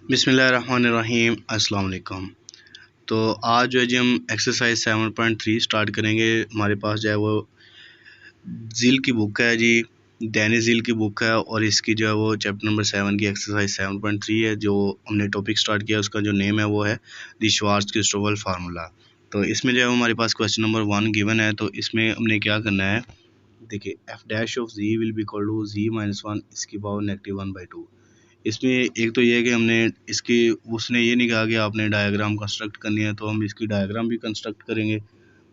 बिस्मिल्लाहिर्रहमानिर्रहीम अस्सलाम वालेकुम। तो आज जो है जी हम एक्सरसाइज 7.3 स्टार्ट करेंगे। हमारे पास जो है वो झील की बुक है जी, डैनी झील की बुक है और इसकी जो है वो चैप्टर नंबर 7 की एक्सरसाइज 7.3 है। जो हमने टॉपिक स्टार्ट किया उसका जो नेम है वो है द श्वार्ज़-क्रिस्टोफ़र फार्मूला। तो इसमें जो है हमारे पास क्वेश्चन नंबर 1 गिवन है। तो इसमें हमने क्या करना है, देखिए f dash of g will be equal to g minus one इसकी पावर -1/2। इसमें एक तो ये है कि हमने इसकी उसने ये नहीं कहा कि आपने डायग्राम कंस्ट्रक्ट करनी है, तो हम इसकी डायग्राम भी कंस्ट्रक्ट करेंगे।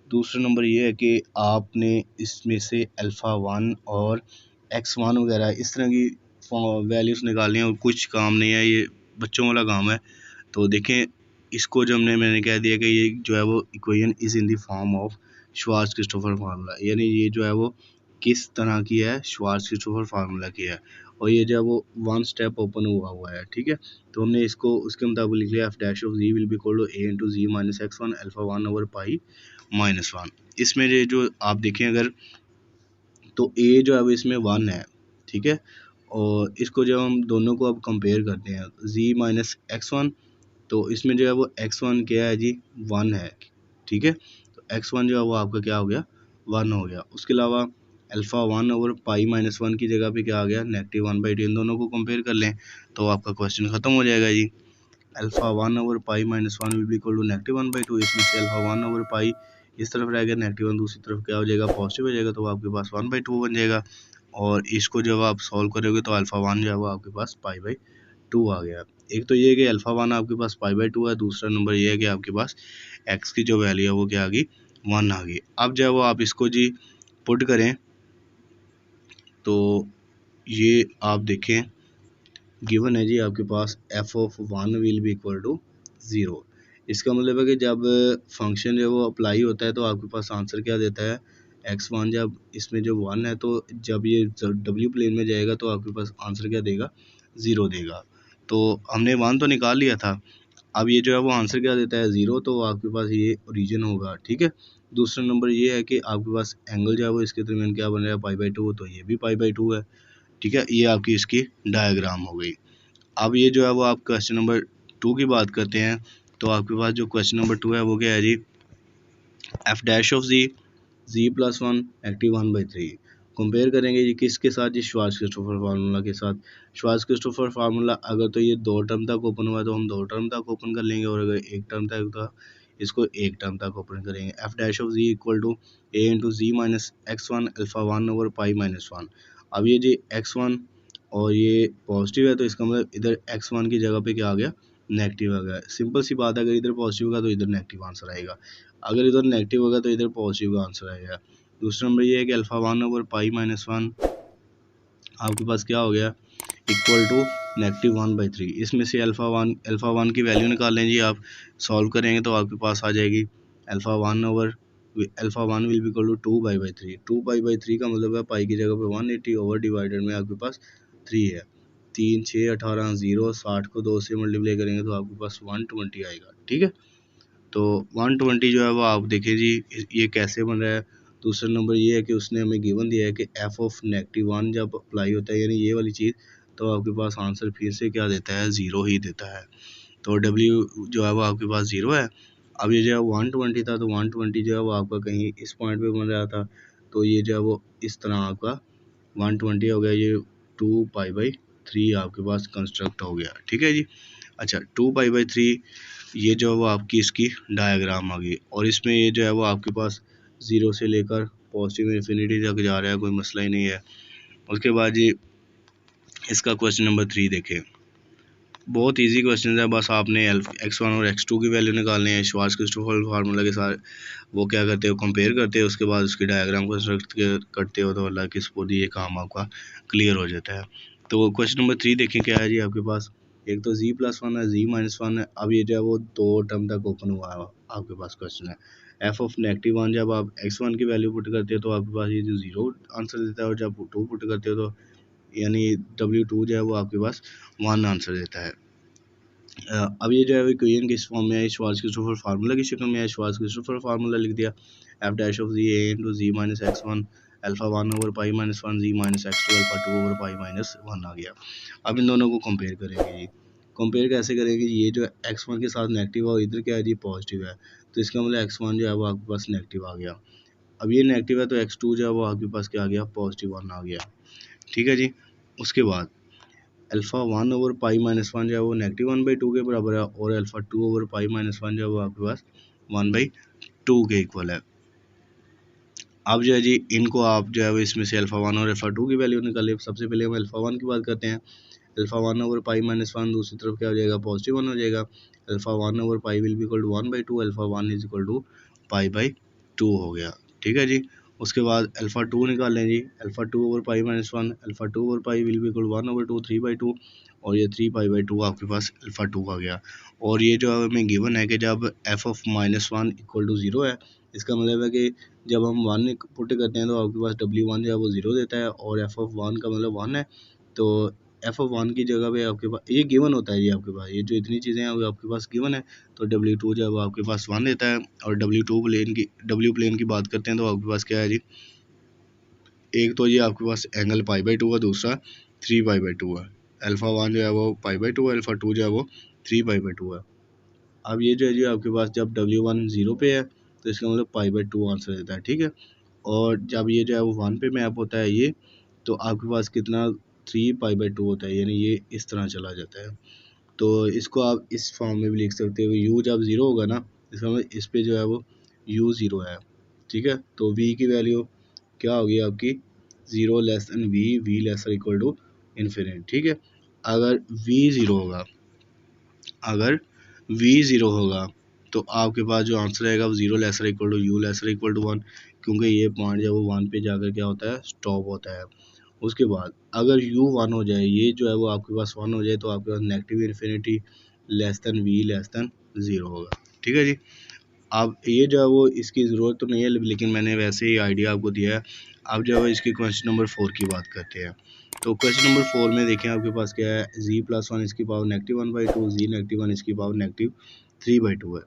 दूसरा नंबर ये है कि आपने इसमें से अल्फ़ा 1 और x1 वगैरह इस तरह की वैल्यूज़ निकालनी है और कुछ काम नहीं है, ये बच्चों वाला काम है। तो देखें इसको जो मैंने कह दिया कि ये जो है वो equation is in the form of Schwartz-Christopher formula, यानी ये जो है वो किस तरह की है, श्वार्ज़-क्रिस्टोफ़र फार्मूला की है और ये जो है वो वन स्टेप ओपन हुआ है, ठीक है। तो हमने इसको उसके मुताबिक लिख लिया, f dash of g will be equal to a into g minus x1 alpha 1 over pi -1। इसमें ये जो आप देखें अगर, तो ए जो है वो इसमें 1 है, ठीक है। और इसको जब हम दोनों को अब कंपेयर करते हैं जी माइनस x1, तो इसमें जो है वो x1 क्या है जी, 1 है, ठीक है। तो x1 जो है वो आपका क्या हो गया, 1 हो गया। उसके अलावा अल्फ़ा 1 ओवर पाई -1 की जगह पे क्या आ गया, -1/2। इन दोनों को कंपेयर कर लें तो आपका क्वेश्चन ख़त्म हो जाएगा जी। Alpha 1 over pi -1 will be equal to -1/2। इसमें से अल्फ़ा 1 ओवर पाई इस तरफ रह गया, -1 दूसरी तरफ क्या हो जाएगा, पॉजिटिव हो जाएगा, तो आपके पास 1/2 बन जाएगा। और इसको जब आप सॉल्व करोगे तो अल्फ़ा 1 जो है वो आपके पास पाई/2 आ गया। एक तो ये है कि अल्फ़ा 1 आपके पास पाई/2 है, दूसरा नंबर ये है कि आपके पास एक्स की जो वैल्यू है वो क्या आ गई, 1 आ गई। अब जो है वो आप इसको जी पुट करें तो ये आप देखें गिवन है जी आपके पास F of 1 will be equal to 0। इसका मतलब है कि जब फंक्शन जो वो अप्लाई होता है तो आपके पास आंसर क्या देता है, x1 जब इसमें जो 1 है, तो जब ये w प्लेन में जाएगा तो आपके पास आंसर क्या देगा, 0 देगा। तो हमने 1 तो निकाल लिया था, अब ये जो है वो आंसर क्या देता है, 0, तो आपके पास ये ओरिजिन होगा, ठीक है। दूसरा नंबर ये है कि आपके पास एंगल जो है वो इसके दरमियान क्या बन रहा है, पाई/2, तो ये भी पाई/2 है, ठीक है। ये आपकी इसकी डायग्राम हो गई। अब ये जो है वो आप क्वेश्चन नंबर 2 की बात करते हैं। तो आपके पास जो क्वेश्चन नंबर 2 है वो क्या है जी, एफ डैश ऑफ जी प्लस 1 एक्टिव 1/3 कंपेयर करेंगे जी किसके साथ, जी श्वार्ज़-क्रिस्टोफ़र फार्मूला के साथ। श्वार्ज़-क्रिस्टोफ़र फार्मूला अगर तो ये 2 टर्म तक ओपन हुआ है तो हम 2 टर्म तक ओपन कर लेंगे, और अगर 1 टर्म तक तो इसको 1 टर्म तक ओपन करेंगे। F dash of g equal to a into g minus x1 alpha 1 over pi -1। अब ये जी x1 और ये पॉजिटिव है, तो इसका मतलब इधर x1 की जगह पे क्या आ गया, नेगेटिव आ गया। सिंपल सी बात है, अगर इधर पॉजिटिव होगा तो इधर नेगेटिव आंसर आएगा, अगर इधर नेगेटिव होगा तो इधर पॉजिटिव का आंसर आएगा। दूसरा नंबर ये है कि अल्फ़ा 1 ओवर पाई -1 आपके पास क्या हो गया, इक्वल टू -1/3। इसमें से अल्फ़ा 1 की वैल्यू निकाल लें जी, आप सॉल्व करेंगे तो आपके पास आ जाएगी alpha 1 will be equal to 2 पाई/3। 2 पाई/3 का मतलब है पाई की जगह पे 180 ओवर डिवाइडेड में आपके पास 3 है। 3 6 18 0, 60 को 2 से मल्टीप्लाई करेंगे तो आपके पास 120 आएगा, ठीक है। तो 120 जो है वो आप देखें जी ये कैसे बन रहा है। दूसरा नंबर ये है कि उसने हमें गिवन दिया है कि एफ ऑफ -1 जब अप्लाई होता है, यानी ये वाली चीज़, तो आपके पास आंसर फिर से क्या देता है, 0 ही देता है। तो डब्ल्यू जो है वो आपके पास 0 है। अब ये जो है 120 था, तो 120 जो है वो आपका कहीं इस पॉइंट पे बन रहा था, तो ये जो है वो इस तरह आपका 120 हो गया, ये 2 पाई/3 आपके पास कंस्ट्रक्ट हो गया, ठीक है जी। अच्छा 2 पाई/3 ये जो है वो आपकी इसकी डायग्राम आ गई, और इसमें ये जो है वो आपके पास 0 से लेकर पॉजिटिव इन्फिनिटी तक जा रहा है, कोई मसला ही नहीं है। उसके बाद ये इसका क्वेश्चन नंबर 3 देखें, बहुत इजी क्वेश्चन है, बस आपने x1 और x2 की वैल्यू निकालनी है। श्वार्ज़-क्रिस्टोफ़र फार्मूला के साथ वो क्या करते हो, कंपेयर करते हो, उसके बाद उसकी डायग्राम कंस्ट्रक्ट करते हो, तो अल्लाह की सपोर्ट ये काम आपका क्लियर हो जाता है। तो क्वेश्चन नंबर 3 देखें क्या है जी आपके पास, एक तो z+1 है, z-1 है। अब ये जो है वो 2 टर्म तक ओपन हुआ है, आपके पास क्वेश्चन है एफ ऑफ -1। जब आप x1 की वैल्यू पुट करते हो तो आपके पास ये जो 0 आंसर देता है, और जब 2 पुट करते हो तो यानी W2 जो है वो आपके पास 1 आंसर देता है। अब ये जो है इक्वेशन किस फॉर्म में है, श्वार्ज़-क्रिस्टोफ़र फार्मूला की शक्ल में है। श्वार्ज़-क्रिस्टोफ़र फार्मूला लिख दिया, f dash of g a into g minus x1 alpha 1 over pi -1 g minus x2 alpha 2 over pi -1 आ गया। अब इन दोनों को कंपेयर करेंगे जी, कंपेयर कैसे करेंगे, ये जो x1 के साथ नेगेटिव है और इधर क्या है जी पॉजिटिव है, तो इसका मतलब x1 जो है वो आपके पास नेगेटिव आ गया। अब ये नेगेटिव है तो x2 जो है वो आपके पास क्या आ गया, पॉजिटिव 1 आ गया। ठीक है जी। उसके बाद अल्फ़ा 1/π-1 जो है वो -1/2 के बराबर है और अल्फ़ा 2/π-1 जो है वो आपके पास 1/2 के इक्वल है। अब जो है जी इनको आप जो है वो इसमें से अल्फ़ा 1 और अल्फ़ा 2 की वैल्यू निकालें। सबसे पहले हम अल्फ़ा 1 की बात करते हैं। अल्फ़ा 1/π-1 दूसरी तरफ क्या हो जाएगा, पॉजिटिव 1 हो जाएगा। Alpha 1/π will be equal to 1/2, alpha 1 is equal to π/2 हो गया। ठीक है जी। उसके बाद अल्फ़ा 2 निकाल लें जी। Alpha 2/π-1, alpha 2/π will be equal 1/2 3/2 और ये 3π/2 आपके पास अल्फ़ा 2 आ गया। और ये जो हमें गिवन है कि जब f(-1) इक्वल टू 0 है, इसका मतलब है कि जब हम 1 पुट करते हैं तो आपके पास W1 जो है वो 0 देता है और f(1) का मतलब 1 है। तो f(1) की जगह पे आपके पास ये गिवन होता है जी, आपके पास ये जो इतनी चीज़ें हैं वो आपके पास गिवन है। तो W2 जो है वो आपके पास 1 देता है। और W प्लेन की बात करते हैं तो आपके पास क्या है जी, एक तो ये आपके पास एंगल π/2 है, दूसरा 3π/2 है। अल्फ़ा 1 जो है वो π/2 है, अल्फ़ा 2 जो है वो 3π/2 है। अब ये जो है जी आपके पास जब W1 0 पे है तो इसका मतलब π/2 आंसर देता है। ठीक है। और जब ये जो है वो 1 पे मैप होता है ये, तो आपके पास कितना 3π/2 होता है, यानी ये इस तरह चला जाता है। तो इसको आप इस फॉर्म में भी लिख सकते हो, u जब 0 होगा ना, इसका मतलब इस पे जो है वो u 0 है। ठीक है। तो v की वैल्यू क्या होगी आपकी, 0 less than v less equal to infinity. ठीक है। अगर v 0 होगा, अगर v 0 होगा तो आपके पास जो आंसर आएगा वो 0 lesser equal to u lesser equal to 1, क्योंकि ये पॉइंट जब वो 1 पे जाकर क्या होता है, स्टॉप होता है। उसके बाद अगर u 1 हो जाए, ये जो है वो आपके पास 1 हो जाए, तो आपके पास negative infinity less than v less than 0 होगा। ठीक है जी। अब ये जो है वो इसकी ज़रूरत तो नहीं है, लेकिन मैंने वैसे ही आइडिया आपको दिया है। अब जो है इसकी क्वेश्चन नंबर 4 की बात करते हैं। तो क्वेश्चन नंबर 4 में देखें आपके पास क्या है, z+1 इसकी पावर -1/2, z -1 इसकी पावर -3/2 है।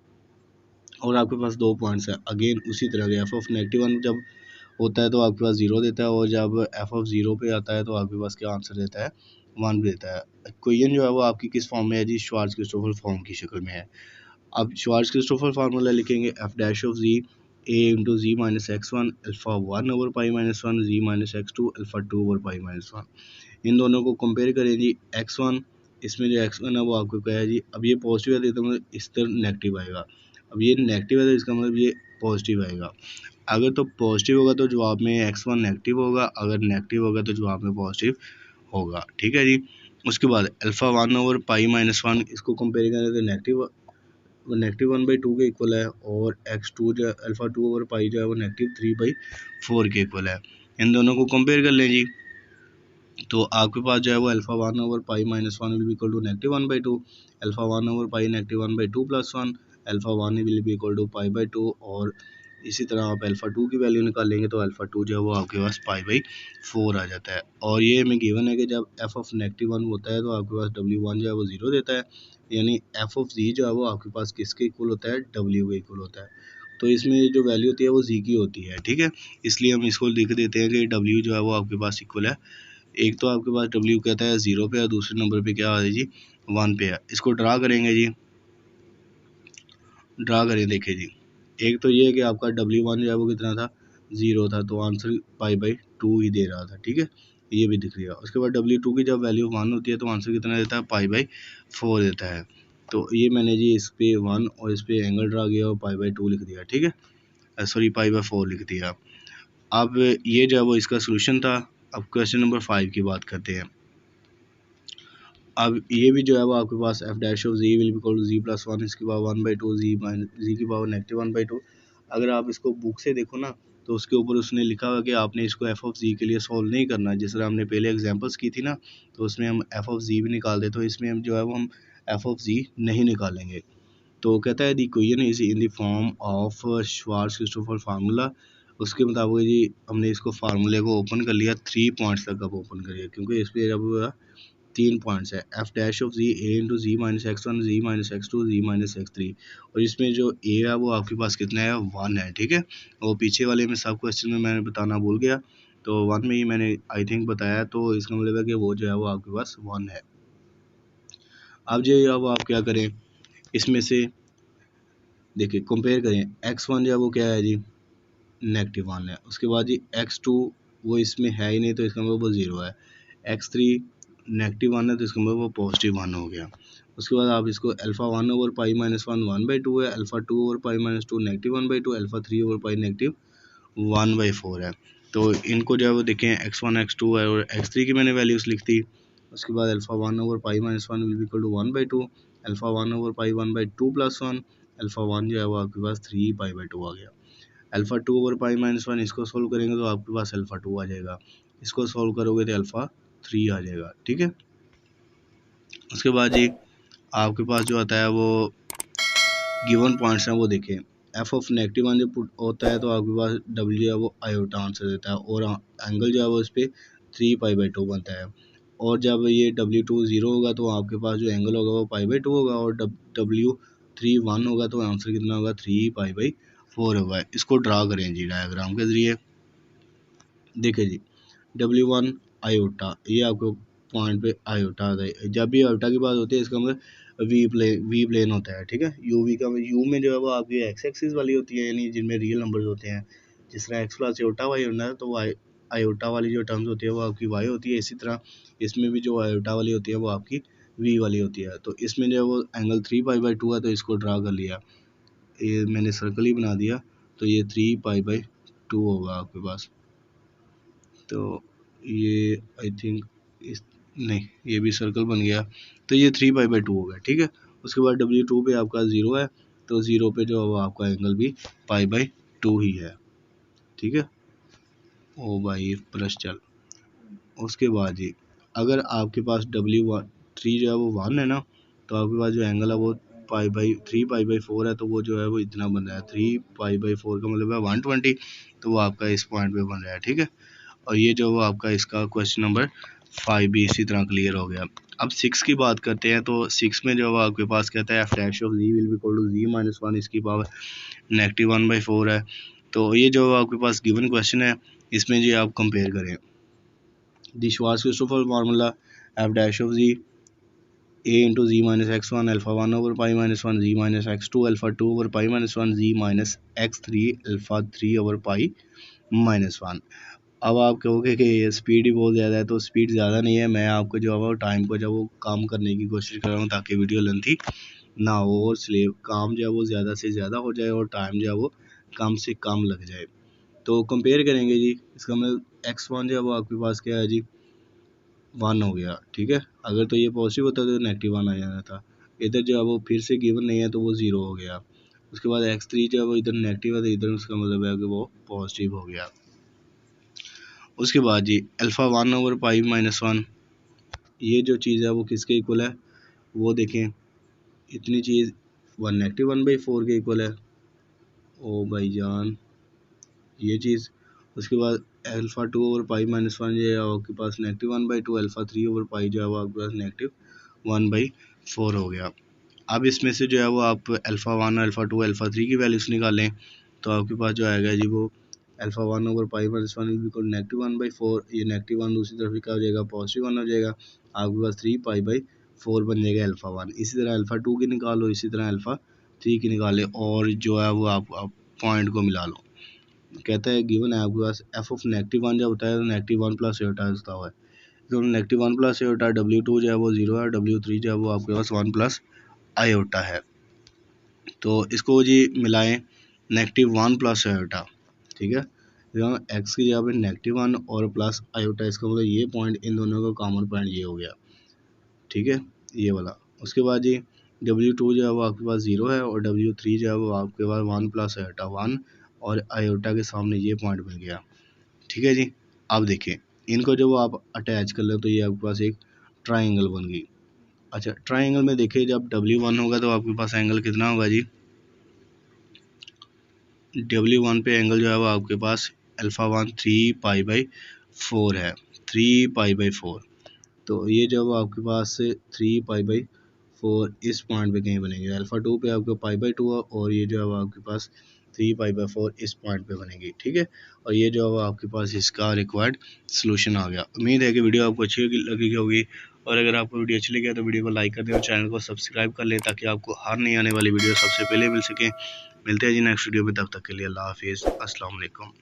और आपके पास दो पॉइंट्स है, अगेन उसी तरह के f(-1) जब होता है तो आपके पास 0 देता है, और जब f(0) पे आता है तो आपके पास क्या आंसर देता है, 1 देता है। इक्वेशन जो है वो आपकी किस फॉर्म में है जी, श्वार्ज़-क्रिस्टोफ़र फॉर्म की शक्ल में है। अब श्वार्ज़-क्रिस्टोफ़र फार्मूला लिखेंगे, f' a into z minus x1 alpha 1/π-1 z minus x2 alpha 2/π-1। इन दोनों को कंपेयर करें जी। x1, इसमें जो x1 है वो आपको क्या है जी, अब ये पॉजिटिव है तो मतलब इस तरह नेगेटिव आएगा। अब ये नेगेटिव है तो इसका मतलब ये पॉजिटिव आएगा। अगर तो पॉजिटिव होगा तो जवाब में x1 नेगेटिव होगा, अगर नेगेटिव होगा तो जवाब में पॉजिटिव होगा। ठीक है जी। उसके बाद अल्फ़ा 1/π-1 इसको कंपेयर करें तो -1/2 के इक्वल है, और x2 जो अल्फ़ा 2/π जो है वो -3/4 के इक्वल है। इन दोनों को कंपेयर कर लें जी। तो आपके पास जो है वो alpha 1/π-1 will be equal to -1/2, alpha 1/π -1/2 plus 1, alpha 1 will be equal to π/2। और इसी तरह आप अल्फ़ा 2 की वैल्यू निकालेंगे तो अल्फ़ा 2 जो है वो आपके पास π/4 आ जाता है। और ये हमें गिवन है कि जब f(-1) होता है तो आपके पास W1 जो है वो 0 देता है, यानी f(z) जो है वो आपके पास किसके इक्वल होता है, W के इक्वल होता है। तो इसमें जो वैल्यू होती है वो z की होती है। ठीक है। इसलिए हम इसको लिख देते हैं कि W जो है वो आपके पास इक्वल है, एक तो आपके पास W कहता है 0 पे, और दूसरे नंबर पे क्या है जी, 1 पे है। इसको ड्रा करेंगे जी, ड्रा करें, देखिए जी। एक तो ये है कि आपका W1 जो है वो कितना था, 0 था, तो आंसर π/2 ही दे रहा था। ठीक है। ये भी दिख गया। उसके बाद W2 की जब वैल्यू 1 होती है तो आंसर कितना देता है, π/4 देता है। तो ये मैंने जी इस पे 1 और इस पे एंगल ड्रा किया और π/2 लिख दिया। ठीक है, सॉरी π/4 लिख दिया। अब ये जो है वो इसका सोल्यूशन था। अब क्वेश्चन नंबर 5 की बात करते हैं। अब ये भी जो है वो आपके पास f' will be equal to z+1 इसकी पावर 1/2 z की पावर -1/2। अगर आप इसको बुक से देखो ना तो उसके ऊपर उसने लिखा हुआ कि आपने इसको f(z) के लिए सॉल्व नहीं करना। जिस तरह हमने पहले एग्जांपल्स की थी ना, तो उसमें हम f(z) भी निकाल दे, तो इसमें हम जो है वो हम f(z) नहीं निकालेंगे। तो कहता है the equation is in the form of Schwartz-Christopher formula. उसके मुताबिक जी हमने इसको फार्मूले को ओपन कर लिया, 3 पॉइंट्स तक आप ओपन करिए, क्योंकि इस पर जब 3 पॉइंट्स है, f' a into z minus x1 z minus x2 z minus x3। और इसमें जो a है वो आपके पास कितना है, 1 है। ठीक है। और पीछे वाले में सब क्वेश्चन में मैंने बताना भूल गया, तो 1 में ही मैंने आई थिंक बताया, तो इसका मतलब है कि वो जो है वो आपके पास 1 है। अब जो अब आप क्या करें, इसमें से देखिए कंपेयर करें, x1 जो है वो क्या है जी, -1 है। उसके बाद जी x2 वो इसमें है ही नहीं तो इसका मतलब वो 0 है। x3 -1 है तो इसका मतलब वो +1 हो गया। उसके बाद आप इसको α1/π-1 1/2 है, α2/π-2 -1/2, α3/π -1/4 है। तो इनको जो है वो देखें, x1 x2 है और x3 की मैंने वैल्यूज लिख दी। उसके बाद α1/π-1 विल बी इक्वल टू 1/2, α1/π 1/2 + 1, α1 जो है वो आपके पास 3π/2 आ गया। α2/π-1 इसको सोल्व करेंगे तो आपके पास α2 आ जाएगा, इसको सोल्व करोगे तो α3 आ जाएगा, ठीक है। उसके बाद जी आपके पास जो आता है वो गिवन पॉइंट्स हैं, वो देखें। एफ ऑफ -1 जब पुट होता है तो आपके पास डब्ल्यू जो है वो आयोटा आंसर देता है और एंगल जो है वो इस पर 3π/2 बनता है। और जब ये W2 0 होगा तो आपके पास जो एंगल होगा वो π/2 होगा और W3 1 होगा तो आंसर कितना होगा, 3π/4 होगा। इसको ड्रा करें जी डायग्राम के जरिए। देखिए जी W1 आयोटा, ये आपको पॉइंट पे आयोटा आता है। जब भी आयोटा की बात होती है इसका मतलब वी प्लेन होता है, ठीक है। यूवी का यू में जो है वो आपकी एक्स एक्सिस वाली होती है, यानी जिनमें रियल नंबर्स होते हैं। जिस तरह एक्स प्लस आयोटा वाई होना है तो आयोटा वाली जो टर्म्स होती है वो आपकी वाई होती है। इसी तरह इसमें भी जो आयोटा वाली होती है वो आपकी वी वाली होती है। तो इसमें जो है वो एंगल 3π/2 है तो इसको ड्रा कर लिया, ये मैंने सर्कल ही बना दिया। तो ये 3π/2 होगा आपके पास। तो ये आई थिंक इस नहीं, ये भी सर्कल बन गया तो ये 3π/2 हो गया, ठीक है। उसके बाद W2 पे आपका 0 है तो 0 पे जो है वो आपका एंगल भी π/2 ही है, ठीक है। ओ भाई प्लस चल। उसके बाद जी अगर आपके पास W3 जो है वो 1 है ना तो आपके पास जो एंगल है वो 3π/4 है तो वो जो है वो इतना बन रहा है। 3π/4 का मतलब है 120, तो वो आपका इस पॉइंट पे बन रहा है, ठीक है। और ये जो वो आपका इसका क्वेश्चन नंबर 5 भी इसी तरह क्लियर हो गया। अब 6 की बात करते हैं तो 6 में जो आपके पास कहता है f' of z will be equal to z - 1 इसकी पावर -1/4 है। तो ये जो आपके पास गिवन क्वेश्चन है इसमें जी आप कंपेयर करें। The Schwarz-Christopher formula f' of z a into z minus x1 alpha 1 over pi minus 1 z minus x2 alpha 2 over pi minus 1 z minus x3 alpha 3 over pi minus 1। अब आप कहोगे कि ये speed ही बहुत ज़्यादा है, तो स्पीड ज़्यादा नहीं है, मैं आपको जो है वो टाइम को जो वो काम करने की कोशिश कर रहा हूँ ताकि वीडियो लेंथी ना हो और स्लेव काम जो है वो ज़्यादा से ज़्यादा हो जाए और टाइम जो है वो कम से कम लग जाए। तो कंपेयर करेंगे जी, इसका मतलब x1 जो है वो आपके पास क्या है जी, 1 हो गया, ठीक है। अगर तो ये पॉजिटिव होता तो -1 आ जाना था। इधर जो है वो फिर से गिवन नहीं है तो वो 0 हो गया। उसके बाद x3 जो है वो इधर नेगेटिव है तो इधर उसका मतलब है कि वो पॉजिटिव हो गया। उसके बाद जी अल्फ़ा 1 ओवर पाई माइनस 1, ये जो चीज़ है वो किसके इक्वल है, वो देखें। इतनी चीज़ -1/4 के इक्वल है, ओ भाईजान ये चीज़। उसके बाद अल्फ़ा 2 ओवर पाई माइनस 1 ये आपके पास -1/2, अल्फ़ा 3 ओवर पाई जो है वो आपके पास -1/4 हो गया। अब इसमें से जो है वो आप अल्फ़ा 1, अल्फ़ा 2, अल्फ़ा 3 की वैल्यूज़ निकालें तो आपके पास जो आएगा जी वो अल्फ़ा 1 ओवर पाई माइनस 1 बिल्कुल -1/4, ये -1 दूसरी तरफ क्या हो जाएगा, +1 हो जाएगा। आपके पास 3π/4 बन जाएगा अल्फ़ा 1। इसी तरह अल्फ़ा 2 की निकालो, इसी तरह अल्फ़ा 3 की निकाले और जो है वो आप पॉइंट को मिला लो। कहता है गिवन है आपके पास एफ ऑफ -1 जब होता है तो -1 प्लस एटा होता है, तो -1 प्लस एटा W2 जो है वो 0 है, W3 जो है वो आपके पास 1 प्लस आयोटा है। तो इसको जी मिलाएं, -1 प्लस आयोटा, ठीक है। एक्स की जगह पे -1 और प्लस आयोटा, इसका मतलब ये पॉइंट इन दोनों का कॉमन पॉइंट ये हो गया, ठीक है, ये वाला। उसके बाद जी W2 जो है वो आपके पास 0 है और W3 जो है वो आपके पास 1 प्लस आयोटा 1 और आयोटा के सामने ये पॉइंट मिल गया, ठीक है जी। अब देखें इनको जब आप अटैच कर लो तो ये आपके पास एक ट्राइंगल बन गई। अच्छा ट्राइंगल में देखिए जब W1 होगा तो आपके पास एंगल कितना होगा जी, W1 पे एंगल जो है वो आपके पास अल्फ़ा 1 3π/4 है, 3π/4। तो ये जब आपके पास 3π/4 इस पॉइंट पे कहीं बनेंगे, अल्फ़ा 2 पे आपका π/2 और ये जो है आपके पास 3π/4 इस पॉइंट पे बनेगी, ठीक है। और ये जो है आपके पास इसका रिक्वायर्ड सलूशन आ गया। उम्मीद है कि वीडियो आपको अच्छी लगी होगी और अगर आपको वीडियो अच्छी लगी तो वीडियो को लाइक कर दें और चैनल को सब्सक्राइब कर लें ताकि आपको हर नई आने वाली वीडियो सबसे पहले मिल सके। मिलते हैं जी नेक्स्ट वीडियो में, तब तक के लिए अल्लाह हाफिज़, अस्सलाम वालेकुम।